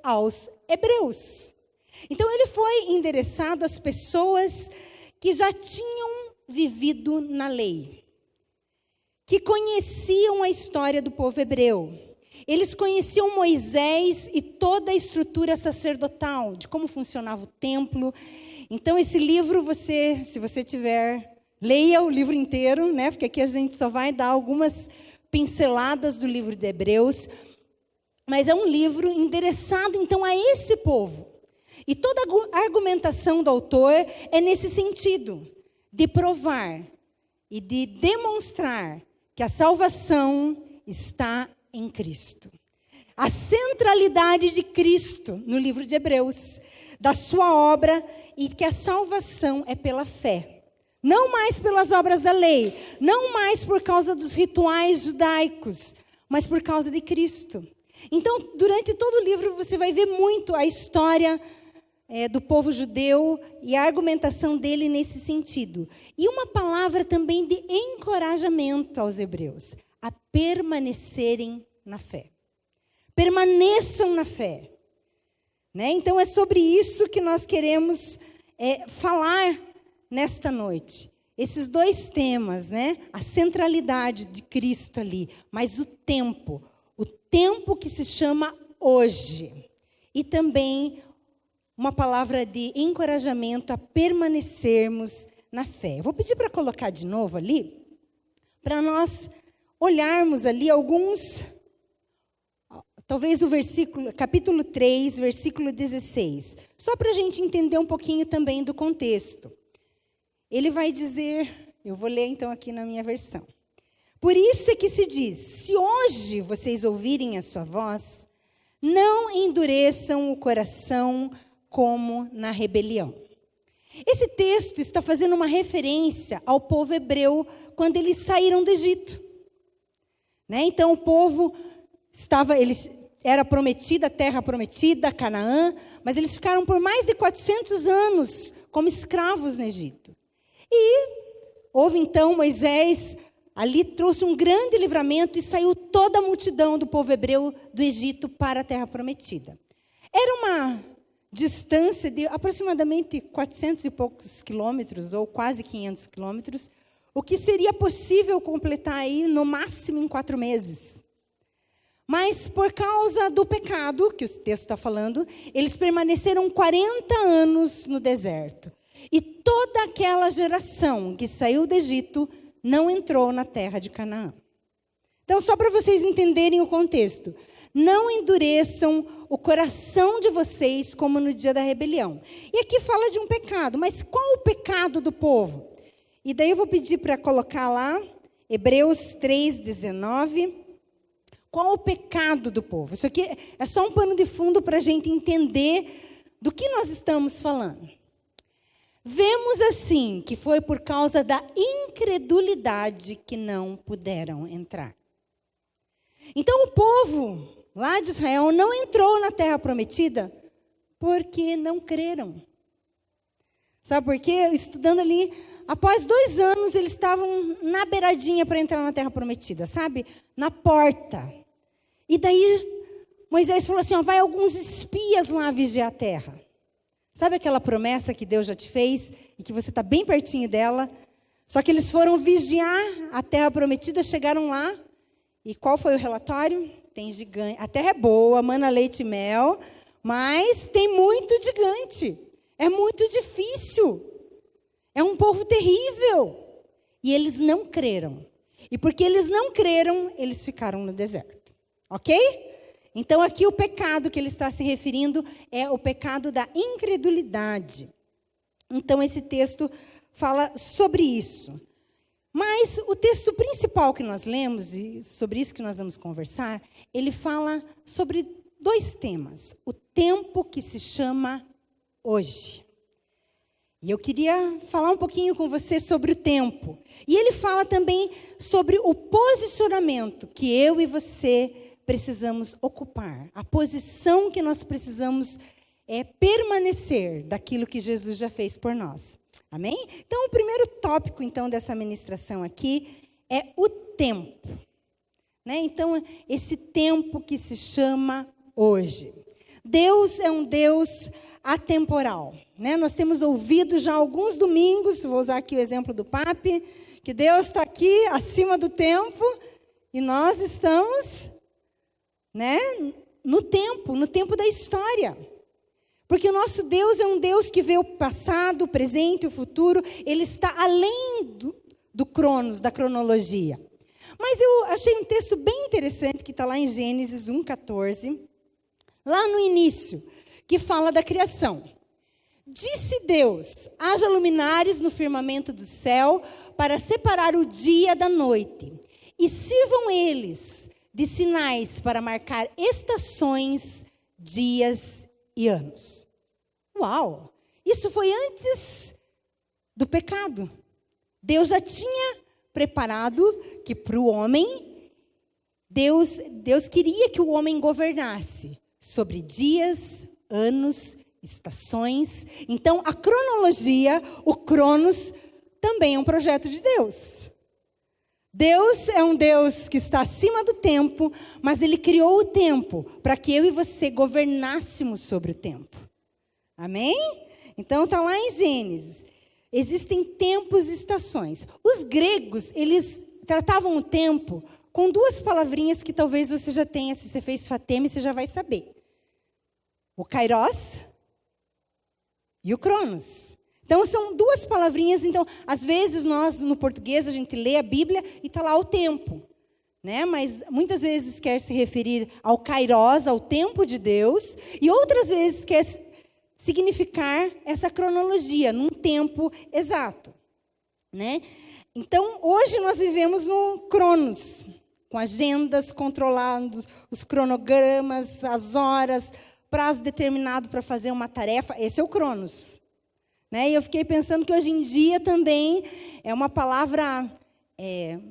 aos hebreus. Então, ele foi endereçado às pessoas que já tinham vivido na lei, que conheciam a história do povo hebreu. Eles conheciam Moisés e toda a estrutura sacerdotal, de como funcionava o templo. Então, esse livro, se você tiver, leia o livro inteiro, né? Porque aqui a gente só vai dar algumas pinceladas do livro de Hebreus. Mas é um livro endereçado, então, a esse povo. E toda a argumentação do autor é nesse sentido, de provar e de demonstrar que a salvação está em Cristo. A centralidade de Cristo no livro de Hebreus, da sua obra, e que a salvação é pela fé. Não mais pelas obras da lei, não mais por causa dos rituais judaicos, mas por causa de Cristo. Então, durante todo o livro, você vai ver muito a história do povo judeu e a argumentação dele nesse sentido. E uma palavra também de encorajamento aos hebreus, a permanecerem na fé. Permaneçam na fé. Né? Então, é sobre isso que nós queremos falar nesta noite. Esses dois temas, né? A centralidade de Cristo ali, mas o tempo que se chama hoje. E também uma palavra de encorajamento a permanecermos na fé. Eu vou pedir para colocar de novo ali, para nós olharmos ali alguns, talvez o capítulo 3, versículo 16. Só para a gente entender um pouquinho também do contexto. Ele vai dizer, eu vou ler então aqui na minha versão. Por isso é que se diz, se hoje vocês ouvirem a sua voz, não endureçam o coração como na rebelião. Esse texto está fazendo uma referência ao povo hebreu quando eles saíram do Egito. Né? Então o povo era prometida, a terra prometida, Canaã, mas eles ficaram por mais de 400 anos como escravos no Egito. E houve então Moisés, ali trouxe um grande livramento e saiu toda a multidão do povo hebreu do Egito para a terra prometida. Era uma distância de aproximadamente 400 e poucos quilômetros, ou quase 500 quilômetros, o que seria possível completar aí no máximo em 4 meses. Mas por causa do pecado, que o texto está falando, eles permaneceram 40 anos no deserto. E toda aquela geração que saiu do Egito não entrou na terra de Canaã. Então, só para vocês entenderem o contexto, não endureçam o coração de vocês como no dia da rebelião. E aqui fala de um pecado, mas qual o pecado do povo? E daí eu vou pedir para colocar lá, Hebreus 3:19. Qual o pecado do povo? Isso aqui é só um pano de fundo para a gente entender do que nós estamos falando. Vemos assim que foi por causa da incredulidade que não puderam entrar. Então o povo lá de Israel não entrou na terra prometida porque não creram. Sabe por quê? Estudando ali, após 2 anos, eles estavam na beiradinha para entrar na terra prometida, sabe? Na porta. E daí, Moisés falou assim, vai alguns espias lá vigiar a terra. Sabe aquela promessa que Deus já te fez e que você está bem pertinho dela? Só que eles foram vigiar a terra prometida, chegaram lá. E qual foi o relatório? Tem gigante. A terra é boa, mana, leite e mel, mas tem muito gigante. É muito difícil. É um povo terrível. E eles não creram. E porque eles não creram, eles ficaram no deserto. Ok? Então, aqui o pecado que ele está se referindo é o pecado da incredulidade. Então, esse texto fala sobre isso. Mas o texto principal que nós lemos, e sobre isso que nós vamos conversar, ele fala sobre 2 temas. O tempo que se chama hoje. E eu queria falar um pouquinho com você sobre o tempo. E ele fala também sobre o posicionamento que eu e você precisamos ocupar. A posição que nós precisamos permanecer daquilo que Jesus já fez por nós. Amém? Então, o primeiro tópico, então, dessa ministração aqui é o tempo. Né? Então, esse tempo que se chama hoje. Deus é um Deus atemporal, né? Nós temos ouvido já alguns domingos, vou usar aqui o exemplo do Papi, que Deus está aqui acima do tempo e nós estamos, né, no tempo da história. Porque o nosso Deus é um Deus que vê o passado, o presente, o futuro. Ele está além do cronos, da cronologia. Mas eu achei um texto bem interessante que está lá em Gênesis 1,14, lá no início, que fala da criação. Disse Deus, haja luminares no firmamento do céu para separar o dia da noite, e sirvam eles de sinais para marcar estações, dias e anos. Uau! Isso foi antes do pecado. Deus já tinha preparado que para o homem, Deus queria que o homem governasse sobre dias, anos, estações. Então, a cronologia, o cronos, também é um projeto de Deus. Deus é um Deus que está acima do tempo, mas Ele criou o tempo para que eu e você governássemos sobre o tempo. Amém? Então, está lá em Gênesis. Existem tempos e estações. Os gregos, eles tratavam o tempo com duas palavrinhas que talvez você já tenha, se você fez Fateme, você já vai saber. O kairos e o cronos. Então, são duas palavrinhas. Então, às vezes, nós, no português, a gente lê a Bíblia e está lá o tempo. Né? Mas, muitas vezes, quer se referir ao kairos, ao tempo de Deus. E outras vezes, quer significar essa cronologia, num tempo exato. Né? Então, hoje, nós vivemos no cronos, com agendas controlando os cronogramas, as horas, prazo determinado para fazer uma tarefa. Esse é o cronos. Né? E eu fiquei pensando que hoje em dia também é uma palavra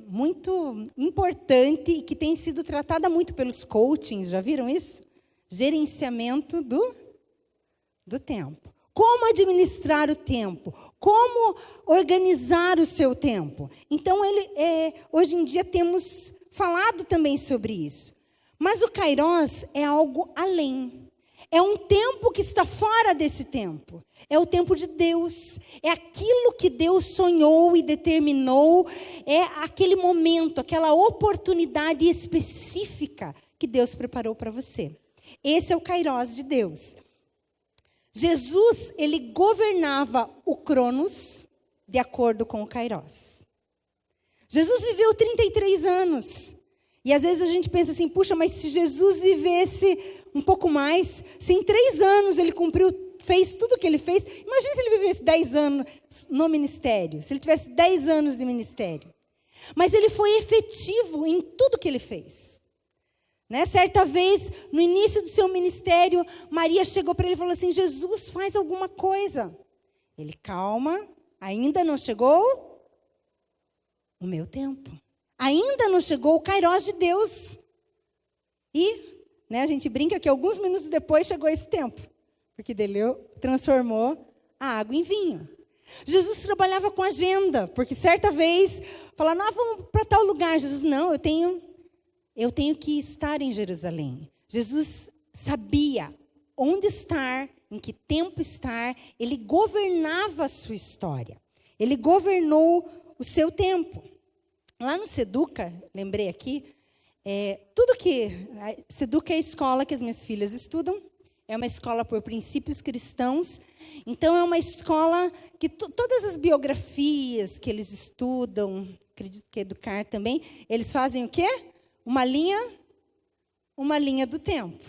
muito importante e que tem sido tratada muito pelos coachings, já viram isso? Gerenciamento do tempo. Como administrar o tempo? Como organizar o seu tempo? Então, hoje em dia temos falado também sobre isso. Mas o kairos é algo além. É um tempo que está fora desse tempo. É o tempo de Deus. É aquilo que Deus sonhou e determinou. É aquele momento, aquela oportunidade específica que Deus preparou para você. Esse é o kairos de Deus. Jesus, ele governava o cronos de acordo com o kairos. Jesus viveu 33 anos. E às vezes a gente pensa assim, puxa, mas se Jesus vivesse um pouco mais, se em 3 anos ele fez tudo o que ele fez, imagina se ele vivesse 10 anos no ministério, se ele tivesse 10 anos de ministério. Mas ele foi efetivo em tudo que ele fez. Né? Certa vez, no início do seu ministério, Maria chegou para ele e falou assim, Jesus, faz alguma coisa. Ele, calma, ainda não chegou o meu tempo. Ainda não chegou o kairos de Deus. E, né, a gente brinca que alguns minutos depois chegou esse tempo. Porque dele transformou a água em vinho. Jesus trabalhava com agenda. Porque certa vez, falaram, vamos para tal lugar. Jesus, não, eu tenho que estar em Jerusalém. Jesus sabia onde estar, em que tempo estar. Ele governava a sua história. Ele governou o seu tempo. Lá no Seduca, lembrei aqui, Seduca é a escola que as minhas filhas estudam, é uma escola por princípios cristãos, então é uma escola que todas as biografias que eles estudam, acredito que Educar também, eles fazem o quê? Uma linha do tempo,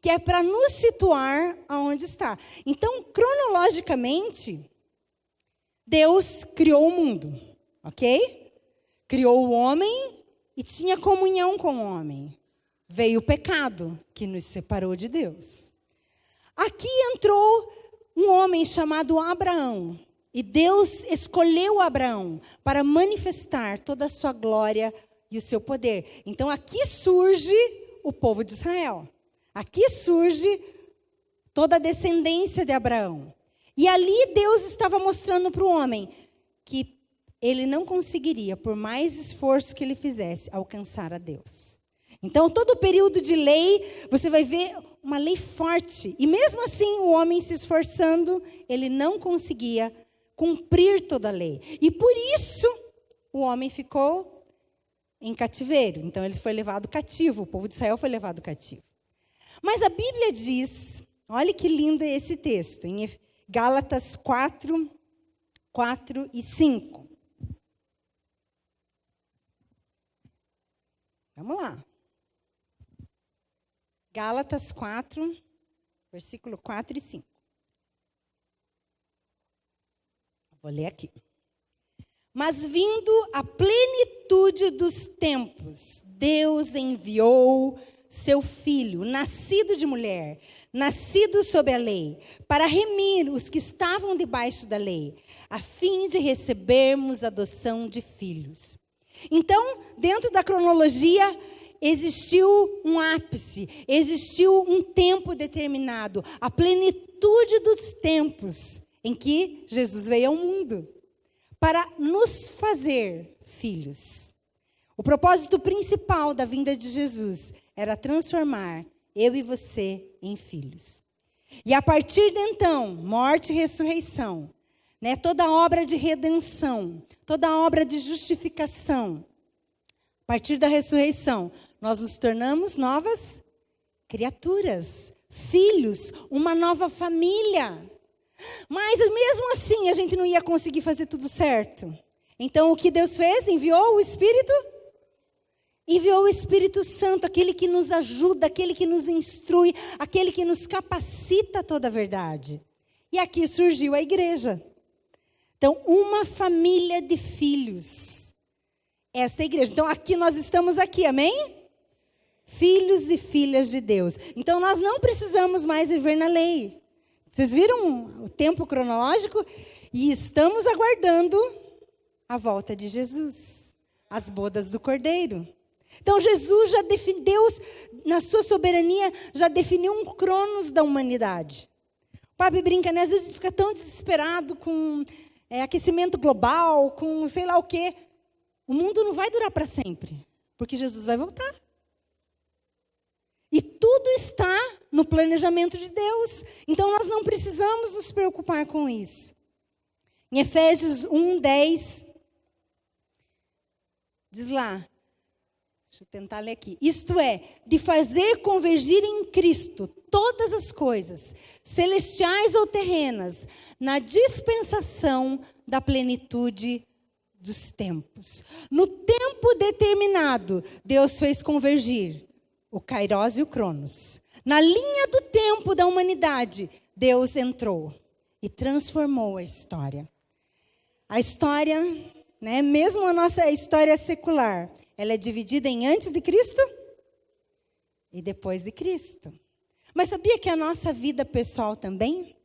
que é para nos situar aonde está. Então, cronologicamente, Deus criou o mundo, ok? Criou o homem e tinha comunhão com o homem. Veio o pecado, que nos separou de Deus. Aqui entrou um homem chamado Abraão. E Deus escolheu Abraão para manifestar toda a sua glória e o seu poder. Então, aqui surge o povo de Israel. Aqui surge toda a descendência de Abraão. E ali Deus estava mostrando para o homem que ele não conseguiria, por mais esforço que ele fizesse, alcançar a Deus. Então, todo o período de lei, você vai ver uma lei forte. E mesmo assim, o homem se esforçando, ele não conseguia cumprir toda a lei. E por isso, o homem ficou em cativeiro. Então, ele foi levado cativo. O povo de Israel foi levado cativo. Mas a Bíblia diz, olha que lindo é esse texto, em Gálatas 4, 4 e 5. Vamos lá. Gálatas 4, versículo 4 e 5. Vou ler aqui. Mas vindo a plenitude dos tempos, Deus enviou seu Filho, nascido de mulher, nascido sob a lei, para remir os que estavam debaixo da lei, a fim de recebermos a adoção de filhos. Então, dentro da cronologia, existiu um ápice, existiu um tempo determinado, a plenitude dos tempos em que Jesus veio ao mundo, para nos fazer filhos. O propósito principal da vinda de Jesus era transformar eu e você em filhos. E a partir de então, morte e ressurreição, toda obra de redenção, toda obra de justificação, a partir da ressurreição, nós nos tornamos novas criaturas, filhos, uma nova família. Mas mesmo assim, a gente não ia conseguir fazer tudo certo. Então, o que Deus fez? Enviou o Espírito? Enviou o Espírito Santo, aquele que nos ajuda, aquele que nos instrui, aquele que nos capacita a toda a verdade. E aqui surgiu a igreja. Então, uma família de filhos. Esta é a igreja. Então, aqui nós estamos aqui, amém? Filhos e filhas de Deus. Então, nós não precisamos mais viver na lei. Vocês viram o tempo cronológico? E estamos aguardando a volta de Jesus. As bodas do Cordeiro. Então, Jesus já definiu, Deus, na sua soberania, já definiu um cronos da humanidade. O Papi brinca, né? Às vezes a gente fica tão desesperado com aquecimento global, com sei lá o quê. O mundo não vai durar para sempre, porque Jesus vai voltar. E tudo está no planejamento de Deus. Então, nós não precisamos nos preocupar com isso. Em Efésios 1, 10, diz lá, deixa eu tentar ler aqui. Isto é, de fazer convergir em Cristo todas as coisas, celestiais ou terrenas, na dispensação da plenitude dos tempos. No tempo determinado, Deus fez convergir o Kairos e o Cronos. Na linha do tempo da humanidade, Deus entrou e transformou a história. A história, mesmo a nossa história secular, ela é dividida em antes de Cristo e depois de Cristo. Mas sabia que a nossa vida pessoal também?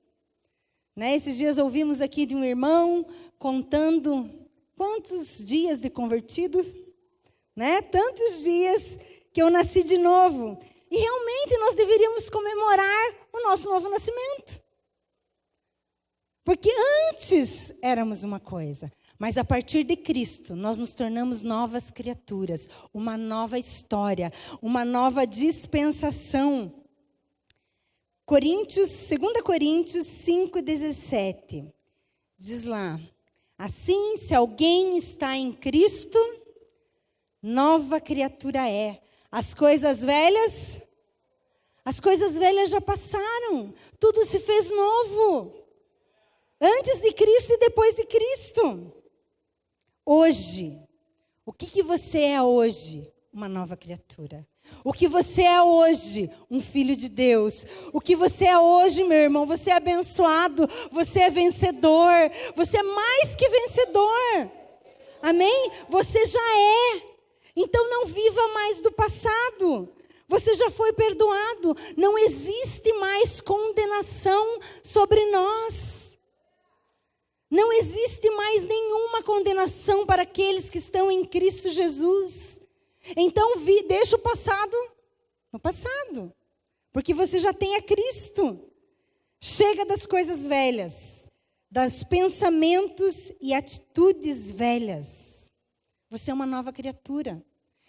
Esses dias ouvimos aqui de um irmão contando quantos dias de convertidos, Tantos dias que eu nasci de novo. E realmente nós deveríamos comemorar o nosso novo nascimento. Porque antes éramos uma coisa, mas a partir de Cristo nós nos tornamos novas criaturas, uma nova história, uma nova dispensação. 2 Coríntios 5,17 diz lá: assim, se alguém está em Cristo, nova criatura é. As coisas velhas já passaram. Tudo se fez novo. Antes de Cristo e depois de Cristo. Hoje, o que você é hoje? Uma nova criatura. O que você é hoje? Um filho de Deus. O que você é hoje, meu irmão? Você é abençoado. Você é vencedor. Você é mais que vencedor. Amém? Você já é. Então não viva mais do passado. Você já foi perdoado. Não existe mais condenação sobre nós. Não existe mais nenhuma condenação para aqueles que estão em Cristo Jesus. Então deixa o passado no passado. Porque você já tem a Cristo. Chega das coisas velhas. Das pensamentos e atitudes velhas. Você é uma nova criatura.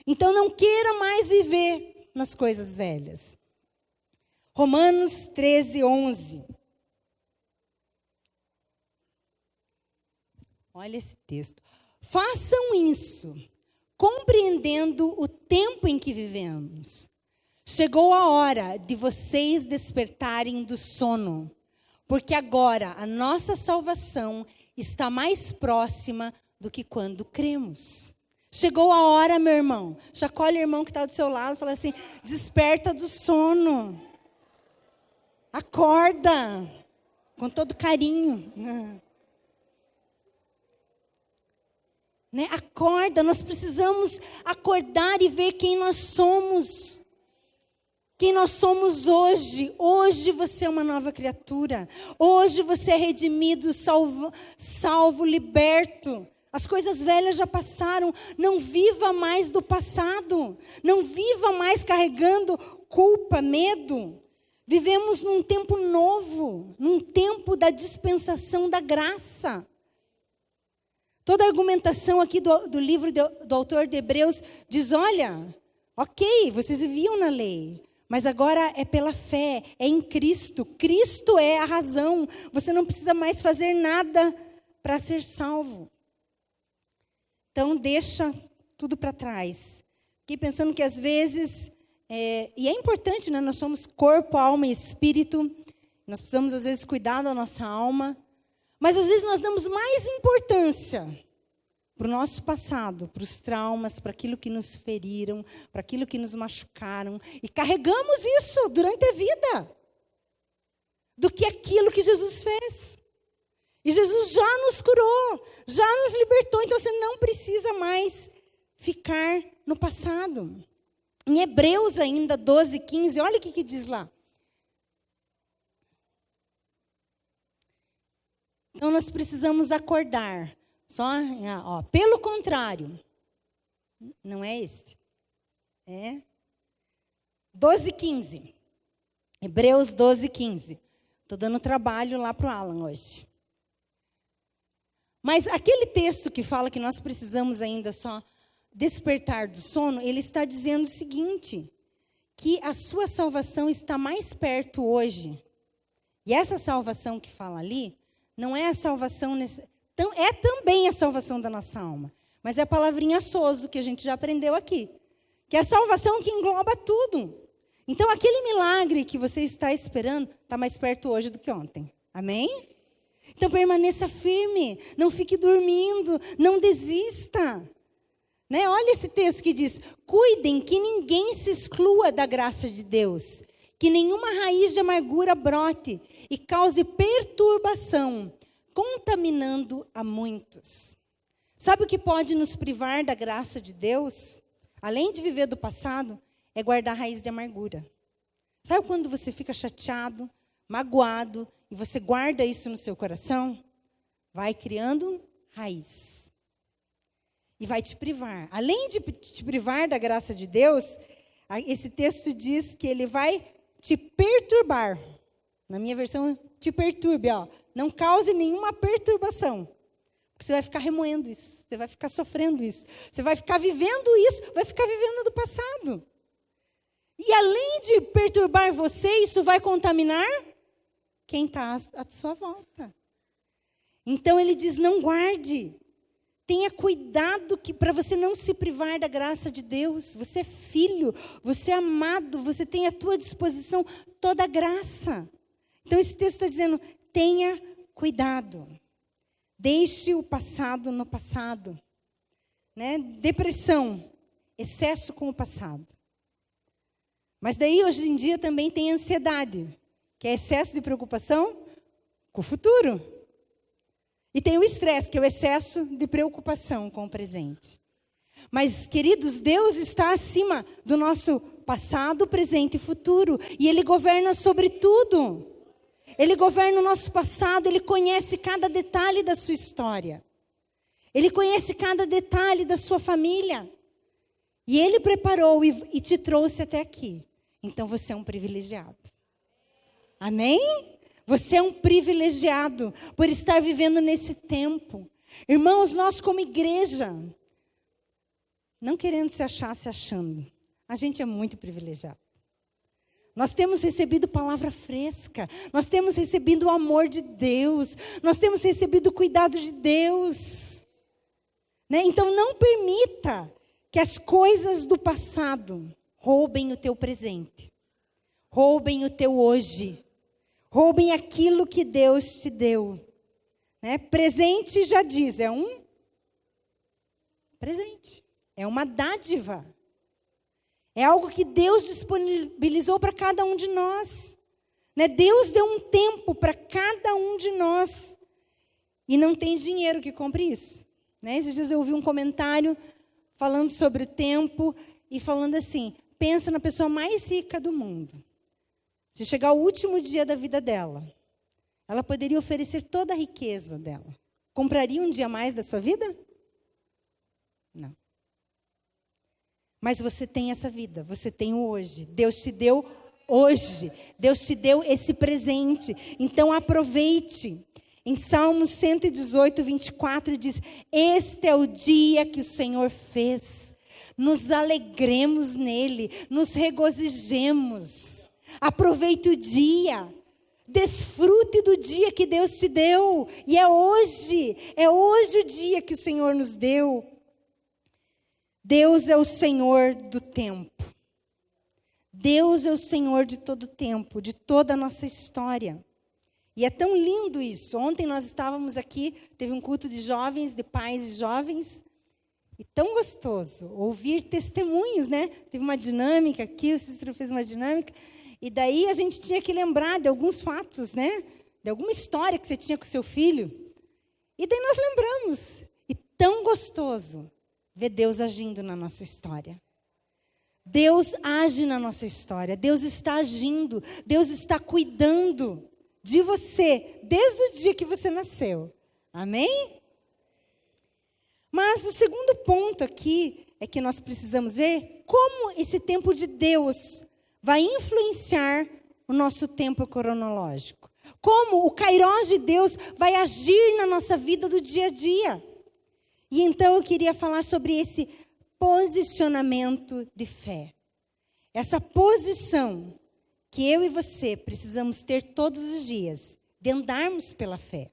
Então não queira mais viver nas coisas velhas. Romanos 13, 11. Olha esse texto. Façam isso, compreendendo o tempo em que vivemos. Chegou a hora de vocês despertarem do sono, porque agora a nossa salvação está mais próxima do que quando cremos. Chegou a hora, meu irmão. Chacoalha o irmão que está do seu lado e fala assim: desperta do sono. Acorda. Com todo carinho. Né? Acorda, nós precisamos acordar e ver quem nós somos. Quem nós somos hoje. Hoje você é uma nova criatura. Hoje você é redimido, salvo, liberto. As coisas velhas já passaram. Não viva mais do passado. Não viva mais carregando culpa, medo. Vivemos num tempo novo, num tempo da dispensação da graça. Toda a argumentação aqui do livro do autor de Hebreus diz, olha, ok, vocês viviam na lei, mas agora é pela fé, é em Cristo. Cristo é a razão. Você não precisa mais fazer nada para ser salvo. Então, deixa tudo para trás. Fiquei pensando que às vezes, e é importante, né? Nós somos corpo, alma e espírito. Nós precisamos às vezes cuidar da nossa alma. Mas às vezes nós damos mais importância para o nosso passado, para os traumas, para aquilo que nos feriram, para aquilo que nos machucaram. E carregamos isso durante a vida, do que aquilo que Jesus fez. E Jesus já nos curou, já nos libertou. Então você não precisa mais ficar no passado. Em Hebreus ainda 12, 15, olha o que diz lá. Então, nós precisamos acordar. Pelo contrário, não é esse. É 12, 15. Hebreus 12, 15. Estou dando trabalho lá para o Alan hoje. Mas aquele texto que fala que nós precisamos ainda só despertar do sono, ele está dizendo o seguinte, que a sua salvação está mais perto hoje. E essa salvação que fala ali, não é a salvação, é também a salvação da nossa alma. Mas é a palavrinha sozo, que a gente já aprendeu aqui. Que é a salvação que engloba tudo. Então, aquele milagre que você está esperando, está mais perto hoje do que ontem. Amém? Então, permaneça firme. Não fique dormindo. Não desista. Né? Olha esse texto que diz, cuidem que ninguém se exclua da graça de Deus. Que nenhuma raiz de amargura brote e cause perturbação, contaminando a muitos. Sabe o que pode nos privar da graça de Deus? Além de viver do passado, é guardar raiz de amargura. Sabe quando você fica chateado, magoado, e você guarda isso no seu coração? Vai criando raiz. E vai te privar. Além de te privar da graça de Deus, esse texto diz que ele vai te perturbar. Na minha versão, te perturbe. Não cause nenhuma perturbação. Porque você vai ficar remoendo isso. Você vai ficar sofrendo isso. Você vai ficar vivendo isso. Vai ficar vivendo do passado. E além de perturbar você, isso vai contaminar quem está à sua volta. Então ele diz, não guarde. Tenha cuidado para você não se privar da graça de Deus. Você é filho, você é amado, você tem à tua disposição toda a graça. Então esse texto está dizendo, tenha cuidado. Deixe o passado no passado. Né? Depressão, excesso com o passado. Mas daí hoje em dia também tem ansiedade, que é excesso de preocupação com o futuro. E tem o estresse, que é o excesso de preocupação com o presente. Mas, queridos, Deus está acima do nosso passado, presente e futuro. E Ele governa sobre tudo. Ele governa o nosso passado, Ele conhece cada detalhe da sua história. Ele conhece cada detalhe da sua família. E Ele preparou e te trouxe até aqui. Então, você é um privilegiado. Amém? Você é um privilegiado por estar vivendo nesse tempo. Irmãos, nós como igreja, não querendo se achar, se achando, a gente é muito privilegiado. Nós temos recebido palavra fresca. Nós temos recebido o amor de Deus. Nós temos recebido o cuidado de Deus. Né? Então, não permita que as coisas do passado roubem o teu presente. Roubem o teu hoje. Roubem aquilo que Deus te deu. Né? Presente já diz, é um presente. É uma dádiva. É algo que Deus disponibilizou para cada um de nós. Né? Deus deu um tempo para cada um de nós. E não tem dinheiro que compre isso. Né? Esses dias eu ouvi um comentário falando sobre o tempo e falando assim, pensa na pessoa mais rica do mundo. Se chegar o último dia da vida dela, ela poderia oferecer toda a riqueza dela. Compraria um dia a mais da sua vida? Não. Mas você tem essa vida, você tem o hoje. Deus te deu hoje. Deus te deu esse presente. Então aproveite. Em Salmos 118, 24 diz, este é o dia que o Senhor fez. Nos alegremos nele, nos regozijemos. Aproveite o dia. Desfrute do dia que Deus te deu. E é hoje o dia que o Senhor nos deu. Deus é o Senhor do tempo. Deus é o Senhor de todo o tempo, de toda a nossa história. E é tão lindo isso. Ontem nós estávamos aqui, teve um culto de jovens, de pais e jovens. E tão gostoso ouvir testemunhos, né? Teve uma dinâmica aqui, o Cícero fez uma dinâmica. E daí a gente tinha que lembrar de alguns fatos, né? De alguma história que você tinha com o seu filho. E daí nós lembramos. E tão gostoso ver Deus agindo na nossa história. Deus age na nossa história. Deus está agindo. Deus está cuidando de você desde o dia que você nasceu. Amém? Mas o segundo ponto aqui é que nós precisamos ver como esse tempo de Deus vai influenciar o nosso tempo cronológico. Como o Kairós de Deus vai agir na nossa vida do dia a dia. E então eu queria falar sobre esse posicionamento de fé. Essa posição que eu e você precisamos ter todos os dias, de andarmos pela fé.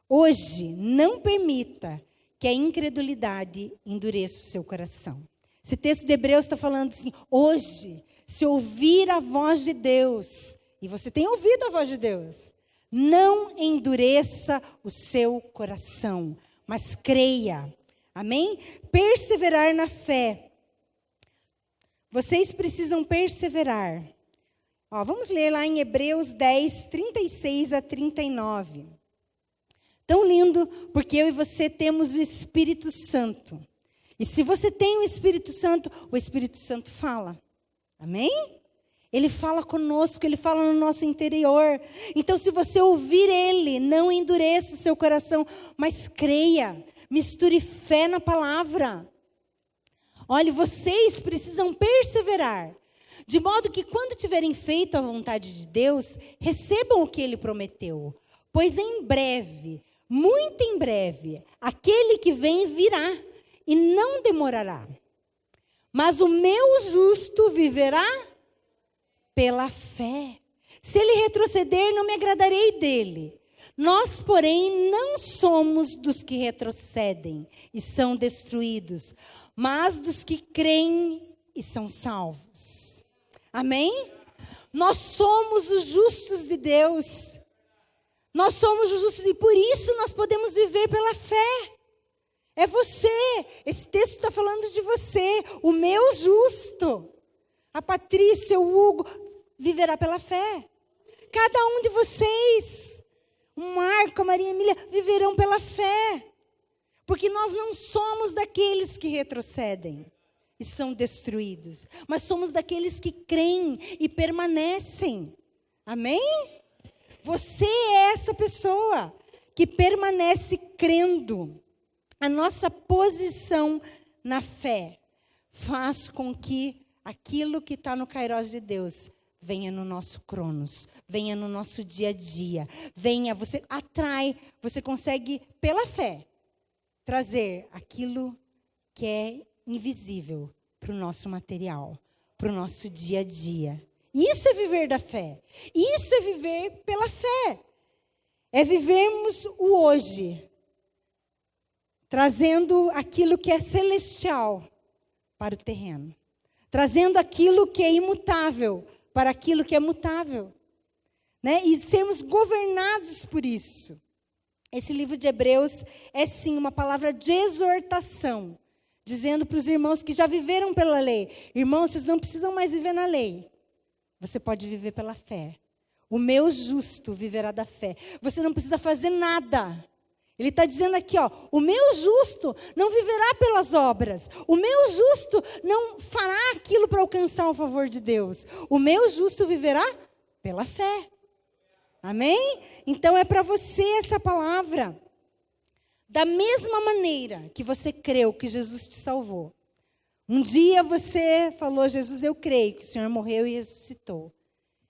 Hoje, não permita que a incredulidade endureça o seu coração. Esse texto de Hebreus está falando assim, hoje, se ouvir a voz de Deus, e você tem ouvido a voz de Deus, não endureça o seu coração, mas creia. Amém? Perseverar na fé. Vocês precisam perseverar. Ó, vamos ler lá em Hebreus 10, 36 a 39. Tão lindo, porque eu e você temos o Espírito Santo. E se você tem o Espírito Santo fala. Amém? Ele fala conosco, ele fala no nosso interior. Então, se você ouvir ele, não endureça o seu coração, mas creia, misture fé na palavra. Olha, vocês precisam perseverar, de modo que quando tiverem feito a vontade de Deus, recebam o que ele prometeu. Pois em breve, muito em breve, aquele que vem virá e não demorará. Mas o meu justo viverá pela fé. Se ele retroceder, não me agradarei dele. Nós, porém, não somos dos que retrocedem e são destruídos, mas dos que creem e são salvos. Amém? Nós somos os justos de Deus. Nós somos os justos e por isso nós podemos viver pela fé. É você. Esse texto está falando de você. O meu justo. A Patrícia, o Hugo, viverá pela fé. Cada um de vocês, o Marco, a Maria Emília, viverão pela fé. Porque nós não somos daqueles que retrocedem e são destruídos. Mas somos daqueles que creem e permanecem. Amém? Você é essa pessoa que permanece crendo. A nossa posição na fé faz com que aquilo que está no Kairós de Deus venha no nosso cronos, venha no nosso dia a dia, venha, você atrai, você consegue, pela fé, trazer aquilo que é invisível para o nosso material, para o nosso dia a dia. Isso é viver da fé. Isso é viver pela fé. É vivermos o hoje, trazendo aquilo que é celestial para o terreno. Trazendo aquilo que é imutável para aquilo que é mutável. Né? E sermos governados por isso. Esse livro de Hebreus é sim uma palavra de exortação, dizendo para os irmãos que já viveram pela lei: irmãos, vocês não precisam mais viver na lei. Você pode viver pela fé. O meu justo viverá da fé. Você não precisa fazer nada. Ele está dizendo aqui, ó, o meu justo não viverá pelas obras. O meu justo não fará aquilo para alcançar o favor de Deus. O meu justo viverá pela fé. Amém? Então é para você essa palavra. Da mesma maneira que você creu que Jesus te salvou. Um dia você falou: Jesus, eu creio que o Senhor morreu e ressuscitou.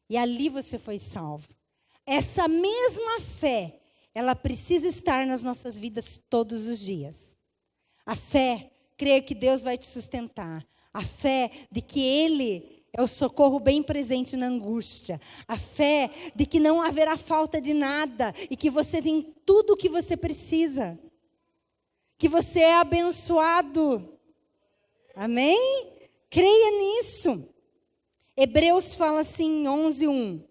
E ali você foi salvo. Essa mesma fé, ela precisa estar nas nossas vidas todos os dias. A fé, crer que Deus vai te sustentar. A fé de que Ele é o socorro bem presente na angústia. A fé de que não haverá falta de nada e que você tem tudo o que você precisa. Que você é abençoado. Amém? Creia nisso. Hebreus fala assim em 11:1.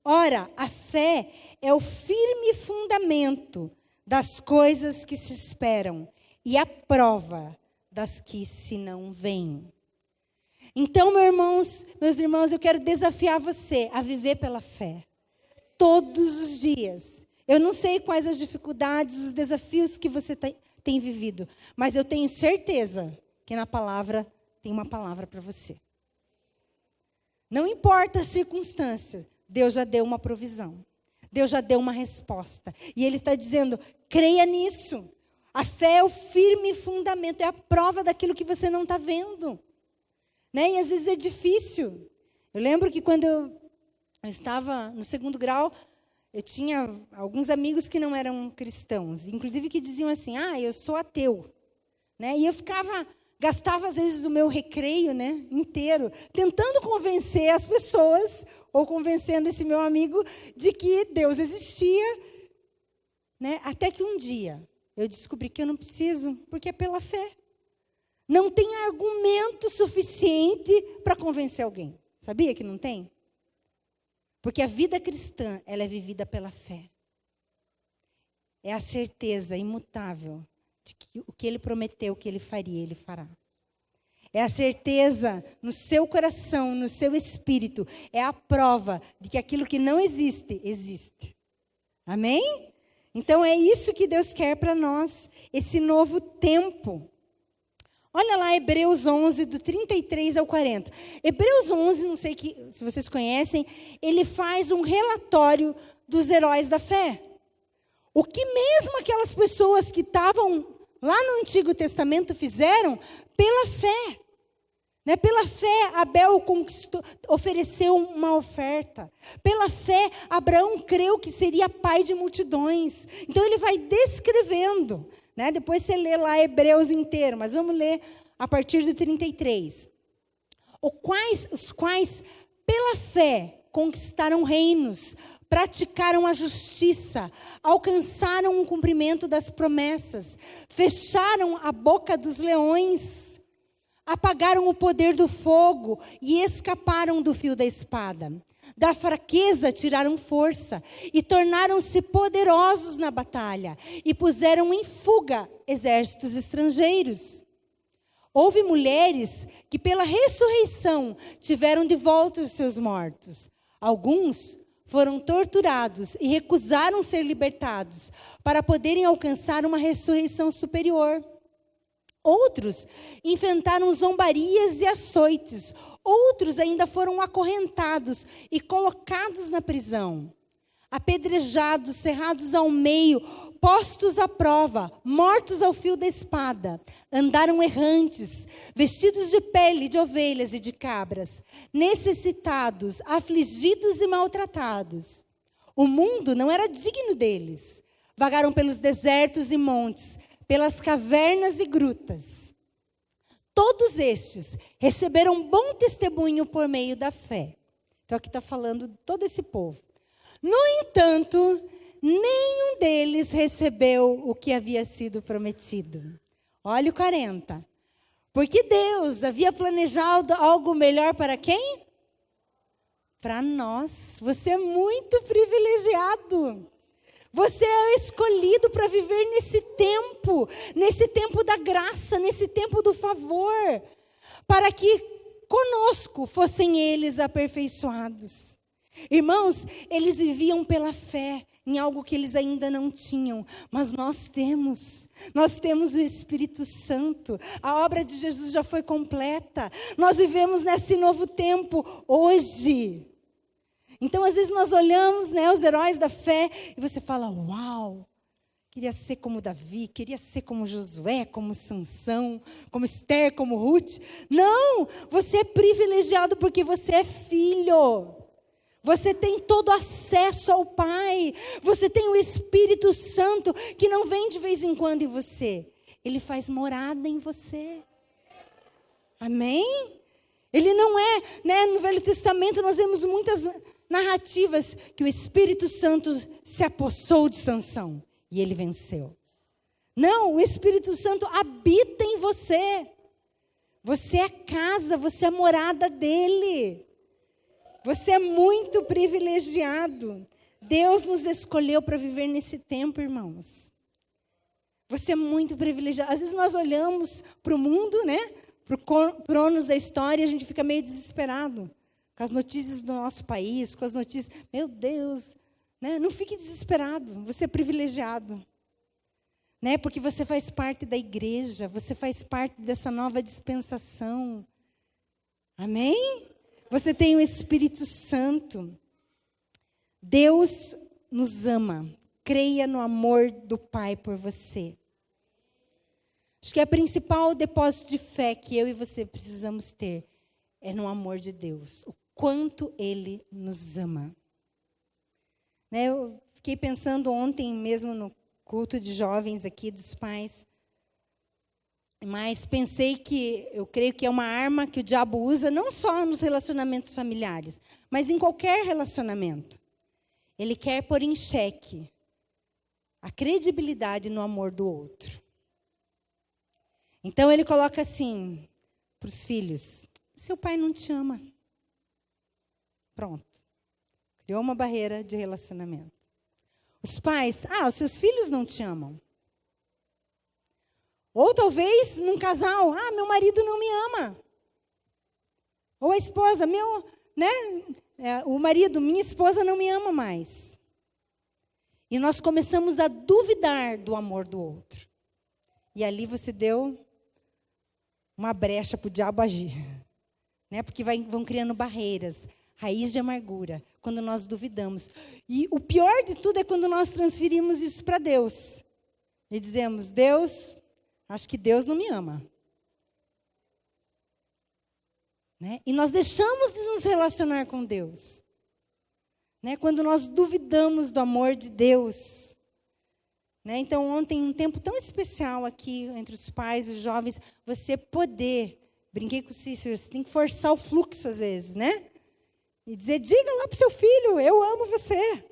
Ora, a fé é o firme fundamento das coisas que se esperam e a prova das que se não veem. Então, meus irmãos, eu quero desafiar você a viver pela fé. Todos os dias. Eu não sei quais as dificuldades, os desafios que você tem vivido, mas eu tenho certeza que na palavra tem uma palavra para você. Não importa as circunstâncias, Deus já deu uma provisão. Deus já deu uma resposta. E Ele está dizendo, creia nisso. A fé é o firme fundamento, é a prova daquilo que você não está vendo. Né? E às vezes é difícil. Eu lembro que quando eu estava no 2º grau, eu tinha alguns amigos que não eram cristãos. Inclusive que diziam assim, eu sou ateu. Né? E eu gastava às vezes o meu recreio, né, inteiro, tentando convencer as pessoas, ou convencendo esse meu amigo, de que Deus existia. Né? Até que um dia, eu descobri que eu não preciso, porque é pela fé. Não tem argumento suficiente para convencer alguém. Sabia que não tem? Porque a vida cristã, ela é vivida pela fé. É a certeza imutável de que o que Ele prometeu, o que Ele faria, Ele fará. É a certeza no seu coração, no seu espírito. É a prova de que aquilo que não existe, existe. Amém? Então é isso que Deus quer para nós, esse novo tempo. Olha lá Hebreus 11, do 33 ao 40. Hebreus 11, não sei se vocês conhecem, ele faz um relatório dos heróis da fé. O que mesmo aquelas pessoas que estavam lá no Antigo Testamento fizeram pela fé. Né? Pela fé, Abel ofereceu uma oferta. Pela fé, Abraão creu que seria pai de multidões. Então, ele vai descrevendo. Né? Depois você lê lá Hebreus inteiro, mas vamos ler a partir do 33. Os quais, pela fé, conquistaram reinos, praticaram a justiça, alcançaram o cumprimento das promessas, fecharam a boca dos leões, apagaram o poder do fogo e escaparam do fio da espada. Da fraqueza tiraram força e tornaram-se poderosos na batalha e puseram em fuga exércitos estrangeiros. Houve mulheres que pela ressurreição tiveram de volta os seus mortos. Alguns foram torturados e recusaram ser libertados para poderem alcançar uma ressurreição superior. Outros enfrentaram zombarias e açoites. Outros ainda foram acorrentados e colocados na prisão. Apedrejados, cerrados ao meio, postos à prova, mortos ao fio da espada. Andaram errantes, vestidos de pele de ovelhas e de cabras, necessitados, afligidos e maltratados. O mundo não era digno deles. Vagaram pelos desertos e montes, pelas cavernas e grutas. Todos estes receberam bom testemunho por meio da fé. Então aqui está falando de todo esse povo. No entanto, nenhum deles recebeu o que havia sido prometido. Olha o 40. Porque Deus havia planejado algo melhor para quem? Para nós. Você é muito privilegiado. Você é escolhido para viver nesse tempo da graça, nesse tempo do favor, para que conosco fossem eles aperfeiçoados. Irmãos, eles viviam pela fé em algo que eles ainda não tinham, mas nós temos o Espírito Santo, a obra de Jesus já foi completa, nós vivemos nesse novo tempo hoje. Então, às vezes nós olhamos, né, os heróis da fé e você fala, uau, queria ser como Davi, queria ser como Josué, como Sansão, como Esther, como Ruth. Não, você é privilegiado porque você é filho. Você tem todo acesso ao Pai. Você tem o Espírito Santo que não vem de vez em quando em você. Ele faz morada em você. Amém? Ele não é, né, no Velho Testamento nós vemos muitas narrativas que o Espírito Santo se apossou de Sansão e ele venceu. Não, o Espírito Santo habita em você. Você é casa, você é morada dele. Você é muito privilegiado. Deus nos escolheu para viver nesse tempo, irmãos. Você é muito privilegiado. Às vezes nós olhamos para o mundo, né? Para o cronos da história, e a gente fica meio desesperado. Com as notícias do nosso país, com as notícias... Meu Deus, né? Não fique desesperado. Você é privilegiado. Né? Porque você faz parte da igreja. Você faz parte dessa nova dispensação. Amém? Você tem o Espírito Santo. Deus nos ama. Creia no amor do Pai por você. Acho que a principal depósito de fé que eu e você precisamos ter é no amor de Deus. O quanto Ele nos ama. Né, eu fiquei pensando ontem mesmo no culto de jovens aqui, dos pais. Mas pensei que, eu creio que é uma arma que o diabo usa, não só nos relacionamentos familiares, mas em qualquer relacionamento. Ele quer pôr em xeque a credibilidade no amor do outro. Então ele coloca assim para os filhos: seu pai não te ama. Pronto. Criou uma barreira de relacionamento. Os pais: os seus filhos não te amam. Ou talvez num casal: meu marido não me ama. Ou a esposa: o marido, minha esposa não me ama mais. E nós começamos a duvidar do amor do outro. E ali você deu uma brecha para o diabo agir. Né? Porque vão criando barreiras, raiz de amargura, quando nós duvidamos. E o pior de tudo é quando nós transferimos isso para Deus. E dizemos: Deus, acho que Deus não me ama. Né? E nós deixamos de nos relacionar com Deus. Né? Quando nós duvidamos do amor de Deus. Né? Então, ontem, um tempo tão especial aqui, entre os pais e os jovens, você poder, brinquei com o Cícero, você tem que forçar o fluxo às vezes, né? E dizer: diga lá para o seu filho, eu amo você.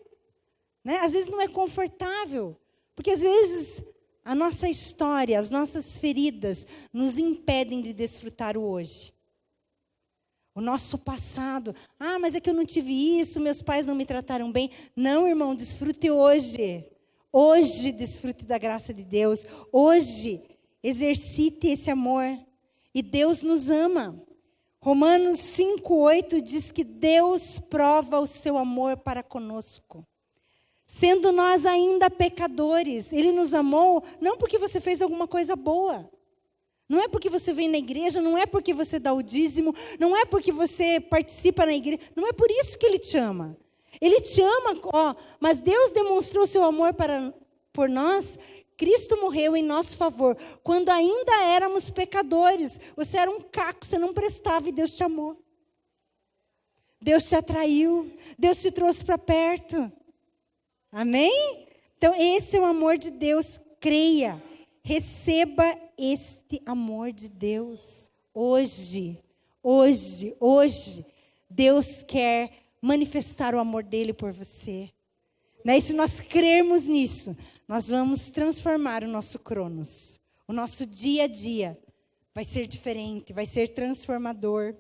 Né? Às vezes não é confortável, porque às vezes a nossa história, as nossas feridas nos impedem de desfrutar o hoje. O nosso passado: mas é que eu não tive isso, meus pais não me trataram bem. Não, irmão, desfrute hoje. Hoje desfrute da graça de Deus. Hoje exercite esse amor. E Deus nos ama. Romanos 5:8 diz que Deus prova o seu amor para conosco. Sendo nós ainda pecadores, Ele nos amou não porque você fez alguma coisa boa. Não é porque você vem na igreja, não é porque você dá o dízimo, não é porque você participa na igreja. Não é por isso que Ele te ama. Ele te ama, mas Deus demonstrou seu amor por nós. Cristo morreu em nosso favor, quando ainda éramos pecadores. Você era um caco, você não prestava e Deus te amou. Deus te atraiu, Deus te trouxe para perto. Amém? Então esse é o amor de Deus. Creia, receba este amor de Deus. Hoje, Deus quer manifestar o amor dele por você. Né? E se nós crermos nisso, nós vamos transformar o nosso Cronos. O nosso dia a dia vai ser diferente, vai ser transformador.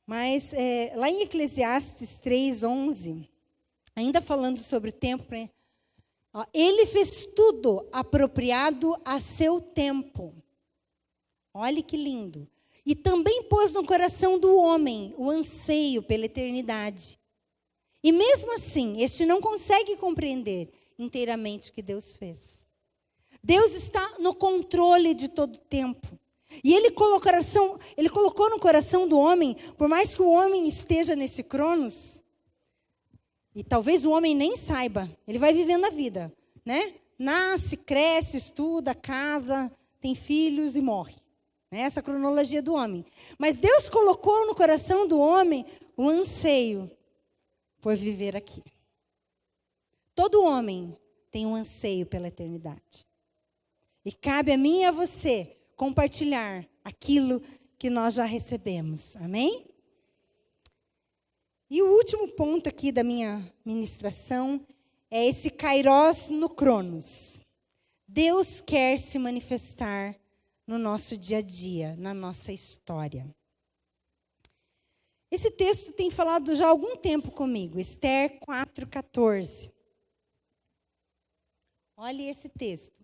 Mas lá em Eclesiastes 3:11, ainda falando sobre o tempo, ele fez tudo apropriado a seu tempo. Olha que lindo. E também pôs no coração do homem o anseio pela eternidade. E mesmo assim, este não consegue compreender inteiramente o que Deus fez. Deus está no controle de todo o tempo. E ele colocou no coração do homem, por mais que o homem esteja nesse Cronos, e talvez o homem nem saiba, ele vai vivendo a vida, né? Nasce, cresce, estuda, casa, tem filhos e morre. Essa é a cronologia do homem. Mas Deus colocou no coração do homem o anseio por viver aqui. Todo homem tem um anseio pela eternidade. E cabe a mim e a você compartilhar aquilo que nós já recebemos. Amém? E o último ponto aqui da minha ministração é esse Kairos no Cronos. Deus quer se manifestar no nosso dia a dia, na nossa história. Esse texto tem falado já há algum tempo comigo, Esther 4:14. Olhe esse texto.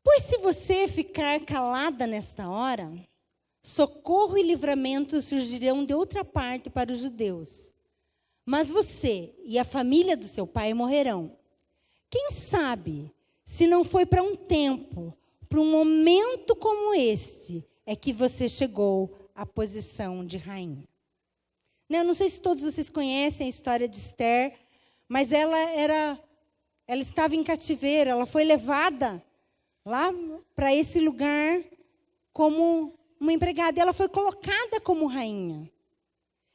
Pois se você ficar calada nesta hora, socorro e livramento surgirão de outra parte para os judeus. Mas você e a família do seu pai morrerão. Quem sabe, se não foi para um tempo, para um momento como este, é que você chegou à posição de rainha. Eu não sei se todos vocês conhecem a história de Esther, mas ela estava em cativeiro, ela foi levada lá para esse lugar como uma empregada. E ela foi colocada como rainha.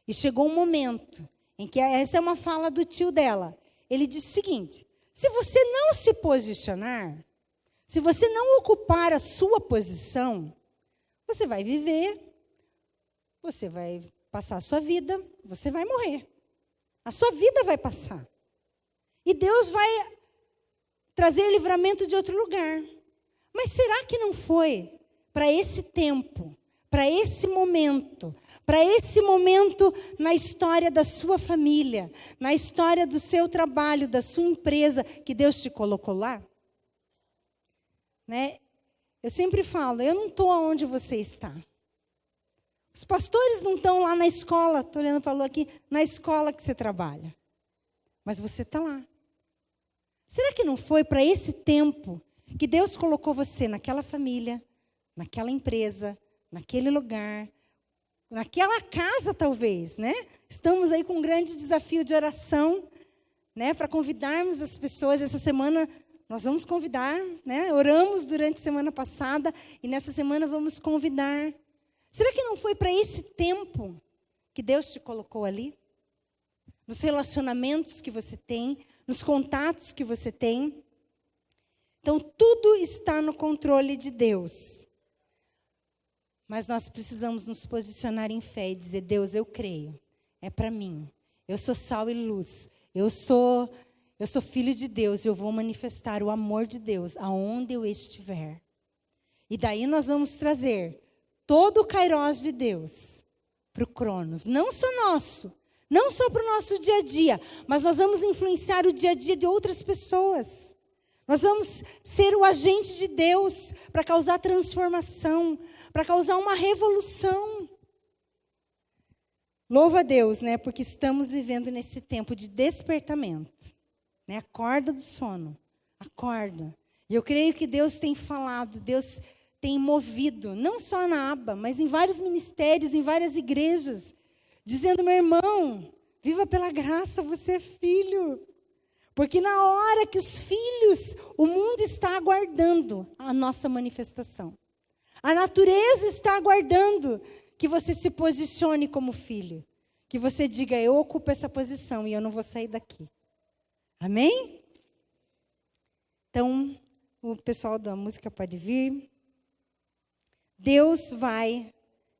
E chegou um momento em que, essa é uma fala do tio dela, ele disse o seguinte: se você não se posicionar, se você não ocupar a sua posição, você vai viver, você vai passar a sua vida, você vai morrer. A sua vida vai passar. E Deus vai trazer livramento de outro lugar. Mas será que não foi para esse tempo, para esse momento na história da sua família, na história do seu trabalho, da sua empresa, que Deus te colocou lá? Né? Eu sempre falo, eu não estou onde você está. Os pastores não estão lá na escola, estou olhando para a Lu aqui, na escola que você trabalha. Mas você está lá. Será que não foi para esse tempo que Deus colocou você naquela família, naquela empresa, naquele lugar, naquela casa talvez, né? Estamos aí com um grande desafio de oração, né? Para convidarmos as pessoas. Essa semana nós vamos convidar, né? Oramos durante a semana passada e nessa semana vamos convidar. Será que não foi para esse tempo que Deus te colocou ali? Nos relacionamentos que você tem, nos contatos que você tem. Então, tudo está no controle de Deus. Mas nós precisamos nos posicionar em fé e dizer: Deus, eu creio, é para mim. Eu sou sal e luz. Eu sou filho de Deus. Eu vou manifestar o amor de Deus aonde eu estiver. E daí nós vamos trazer todo o Kairos de Deus para o Cronos. Não só nosso, não só para o nosso dia a dia, mas nós vamos influenciar o dia a dia de outras pessoas. Nós vamos ser o agente de Deus para causar transformação, para causar uma revolução. Louva a Deus, né? Porque estamos vivendo nesse tempo de despertamento. Né? Acorda do sono, acorda. E eu creio que Deus tem falado, Deus tem movido, não só na aba, mas em vários ministérios, em várias igrejas, dizendo: meu irmão, viva pela graça, você é filho. Porque na hora que os filhos, o mundo está aguardando a nossa manifestação. A natureza está aguardando que você se posicione como filho. Que você diga: eu ocupo essa posição e eu não vou sair daqui. Amém? Então, o pessoal da música pode vir. Deus vai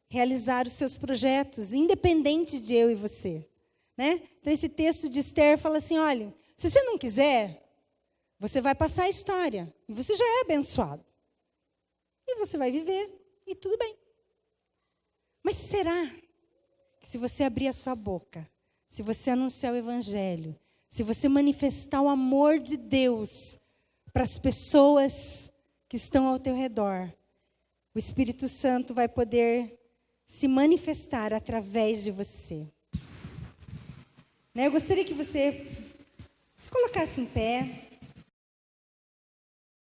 realizar os seus projetos, independente de eu e você. Né? Então, esse texto de Esther fala assim, olha, se você não quiser, você vai passar a história, e você já é abençoado. E você vai viver, e tudo bem. Mas será que se você abrir a sua boca, se você anunciar o Evangelho, se você manifestar o amor de Deus para as pessoas que estão ao teu redor, o Espírito Santo vai poder se manifestar através de você? Né? Eu gostaria que você se colocasse em pé.